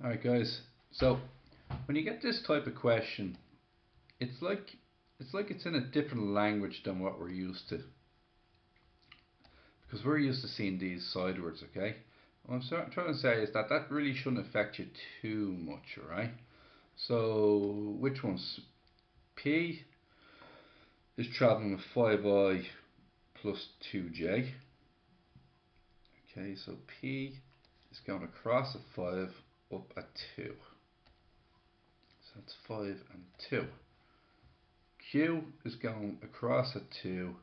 Alright guys, so when you get this type of question, it's like it's in a different language than what we're used to. Because we're used to seeing these sidewards, okay? What I'm trying to say is that that really shouldn't affect you too much, alright? So which one's P is travelling with 5I plus 2J. Okay, so P is going across a 5 up a 2. So that's 5 and 2. Q is going across at 2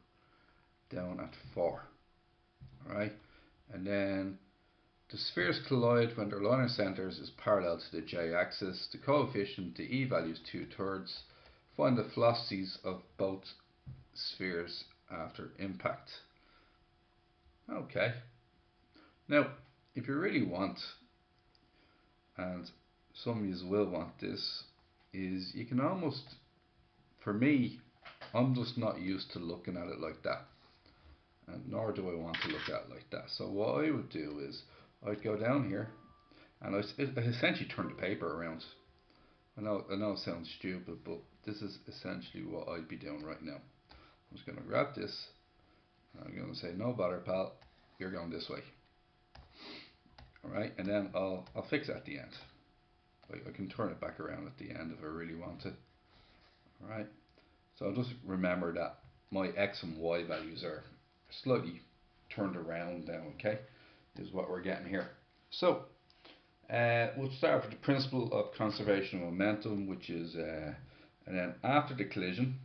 down at 4. Alright? And then the spheres collide when their line of centres is parallel to the J axis. The coefficient, the E value is 2/3. Find the velocities of both spheres after impact. Okay. Now, if you really want, and some of you will want this, is you can almost, for me, I'm just not used to looking at it like that, and nor do I want to look at it like that. So what I would do is I'd go down here and I essentially turn the paper around. I know it sounds stupid, but this is essentially what I'd be doing right now. I'm just going to grab this and I'm going to say, no bother pal, you're going this way. Alright, and then I'll fix it at the end. I can turn it back around at the end if I really want to. Alright, so just remember that my X and Y values are slightly turned around now, okay? Is what we're getting here. So, we'll start with the principle of conservation of momentum, which is, and then after the collision,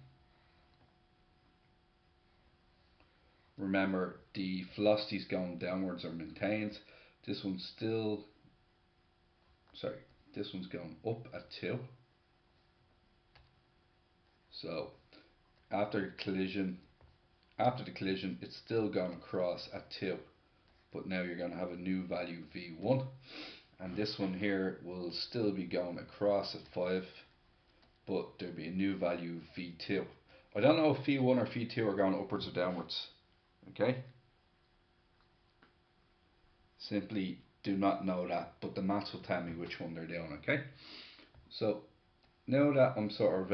remember the velocities going downwards are maintained. This one's going up at 2. So after the collision, it's still going across at 2, but now you're going to have a new value v1, and this one here will still be going across at 5, but there'll be a new value v2. I don't know if v1 or v2 are going upwards or downwards. Okay, simply do not know that, but the maths will tell me which one they're doing. Okay, so now that I'm sort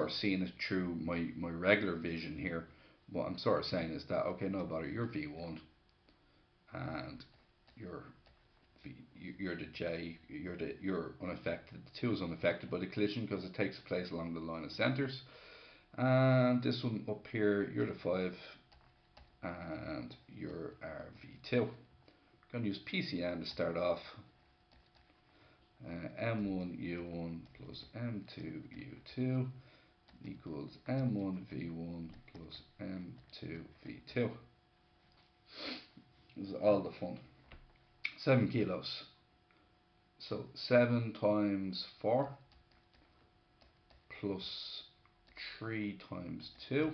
of seeing it through my regular vision here, what I'm sort of saying is that, okay, no bother, you're v1 and you're the J, you're unaffected. The 2 is unaffected by the collision because it takes place along the line of centres. And this one up here, you're the 5 and you're RV2. I'm going to use PCM to start off. M1U1 plus M2U2 equals M1V1 plus M2V2. This is all the fun. 7 kilos. So 7 times 4 plus 3 times 2.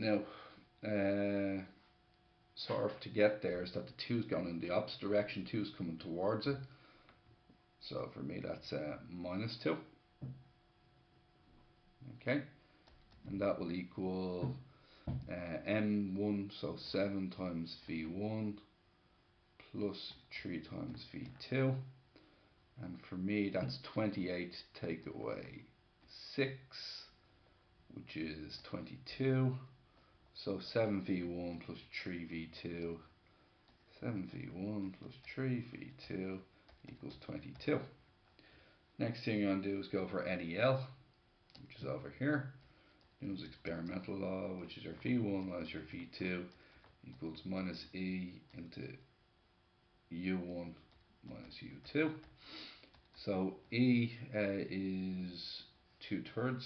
Now, sort of to get there is that the 2 is going in the opposite direction, 2 is coming towards it. So for me that's minus 2. Okay, and that will equal M1, so 7 times V1 plus 3 times V2. And for me that's 28 take away 6, which is 22. So 7v1 plus 3v2, 7v1 plus 3v2 equals 22. Next thing you're going to do is go for NEL, which is over here. Newton's experimental law, which is your v1 minus your v2 equals minus E into u1 minus u2. So E is 2/3,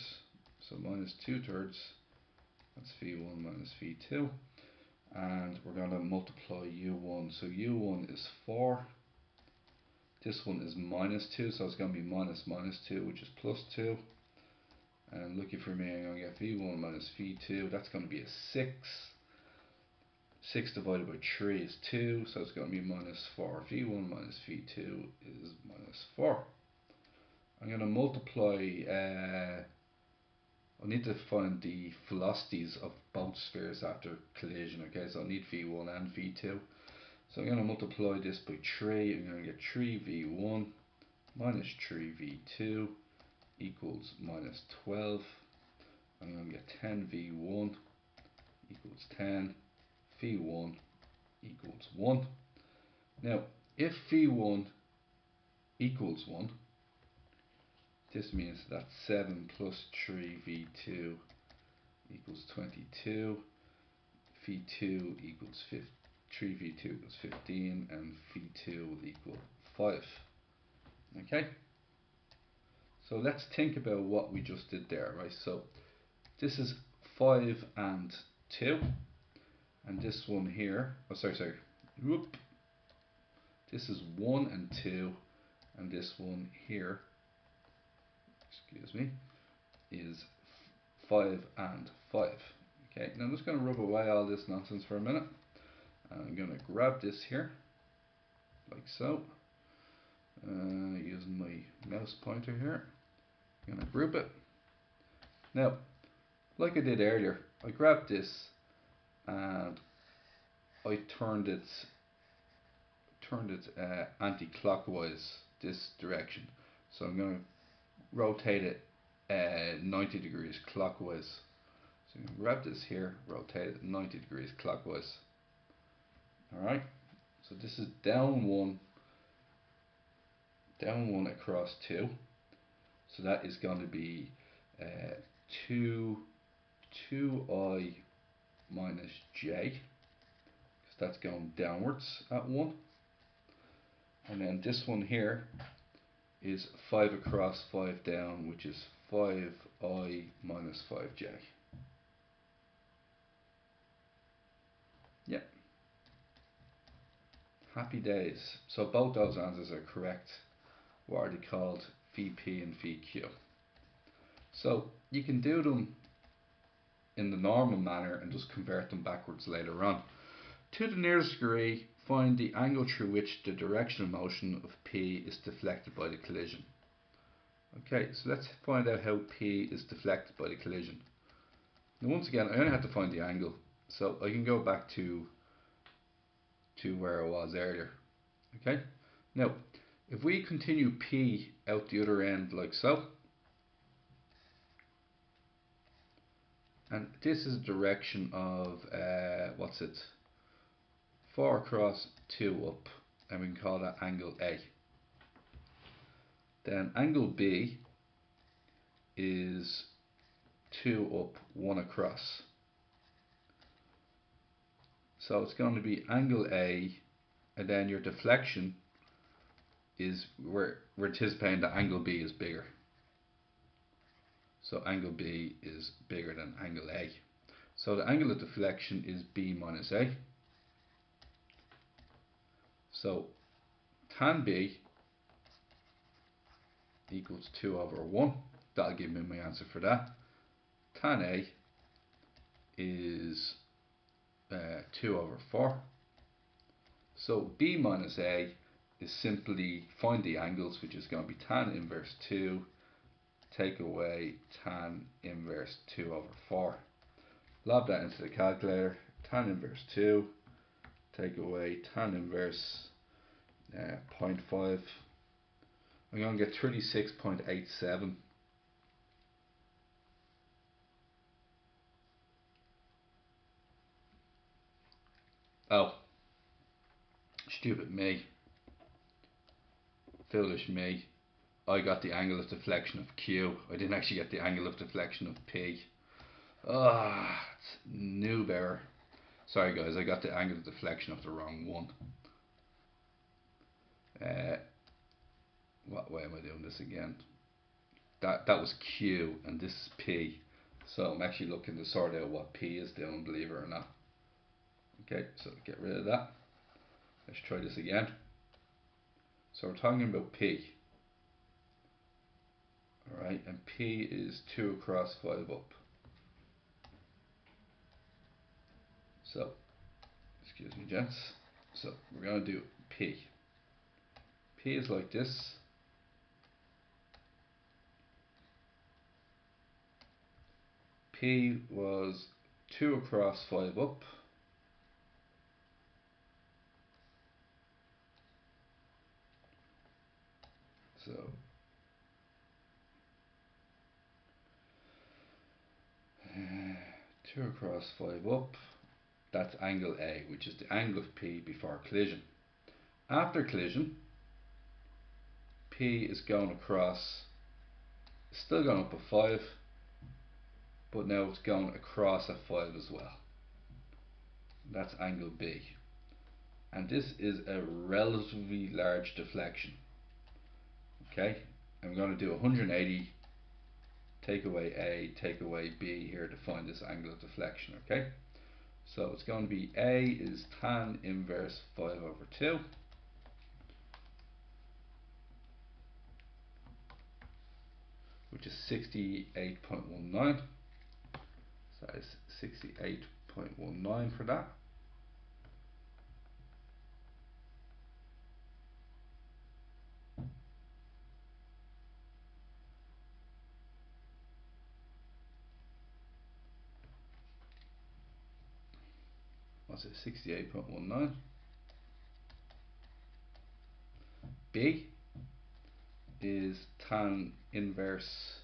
so minus 2/3. That's v1 minus v2, and we're going to multiply u1. So u1 is 4. This one is minus 2, so it's going to be minus 2, which is plus 2. And lucky for me, I'm going to get v1 minus v2. That's going to be a 6. 6 divided by 3 is 2, so it's going to be minus 4. v1 minus v2 is minus 4. I'm going to multiply I need to find the velocities of both spheres after collision. Okay, so I need v1 and v2. So I'm going to multiply this by 3. I'm going to get 3v1 minus 3v2 equals minus 12. I'm going to get 10v1 equals 10. v1 equals 1. Now, if v1 equals 1, this means that 7 plus 3v2 equals 22. v2 equals 3v2 equals 15, and v2 will equal 5. Okay? So let's think about what we just did there, right? So this is 5 and 2, and this one here, oh sorry, whoop. This is 1 and 2, and this one here, excuse me, is 5 and 5. Okay, now I'm just going to rub away all this nonsense for a minute. I'm going to grab this here, like so, using my mouse pointer here. I'm going to group it. Now, like I did earlier, I grabbed this and I turned it anti-clockwise this direction. So I'm going to rotate it 90 degrees clockwise. So I'm going to grab this here, rotate it 90 degrees clockwise. Alright, so this is down one across 2. So that is going to be 2i minus j, because that's going downwards at 1. And then this one here is 5 across 5 down, which is 5i minus 5j. Yeah. Happy days. So both those answers are correct. What are they called? VP and VQ. So you can do them in the normal manner and just convert them backwards later on. To the nearest degree, find the angle through which the direction of motion of P is deflected by the collision. Okay, so let's find out how P is deflected by the collision. Now once again, I only have to find the angle, so I can go back to where I was earlier. Okay, now if we continue P out the other end like so, and this is the direction of what's it, 4 across 2 up, and we can call that angle A. Then angle B is 2 up, 1 across. So it's going to be angle A, and then your deflection is, we're anticipating that angle B is bigger. So angle B is bigger than angle A. So the angle of deflection is B minus A. So tan B equals 2 over 1. That'll give me my answer for that. Tan A is 2 over 4. So B minus A is simply find the angles, which is going to be tan inverse 2, take away tan inverse 2 over 4. Lob that into the calculator. Tan inverse 2, take away tan inverse 0.5. I'm going to get 36.87. Oh, stupid me. Foolish me. I got the angle of deflection of Q. I didn't actually get the angle of deflection of P. It's noob error. Sorry guys, I got the angle of deflection of the wrong one. What way am I doing this again? That was Q and this is P. So I'm actually looking to sort out what P is doing, believe it or not. Okay, so get rid of that. Let's try this again. So we're talking about P. Alright, and P is 2 across 5 up. So, excuse me gents. So we're going to do P. P is like this. P was 2 across 5 up. So 2 across 5 up, that's angle A, which is the angle of P before collision. After collision, P is going across, still going up a 5, but now it's going across a 5 as well. That's angle B. And this is a relatively large deflection. Okay, I'm going to do 180, take away A, take away B here to find this angle of deflection. Okay, so it's going to be A is tan inverse 5 over 2. Which is 68.19. So that is 68.19 for that. What's it? 68.19. B is tan inverse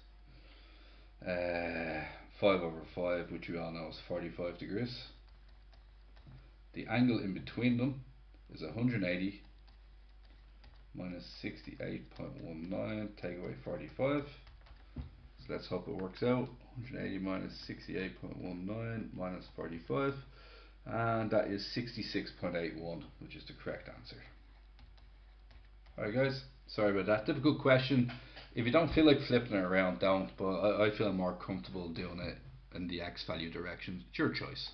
5 over 5, which we all know is 45 degrees. The angle in between them is 180 minus 68.19, take away 45. So let's hope it works out. 180 minus 68.19 minus 45. And that is 66.81, which is the correct answer. Alright guys, sorry about that. Difficult question. If you don't feel like flipping it around, don't, but I feel more comfortable doing it in the X value direction. It's your choice.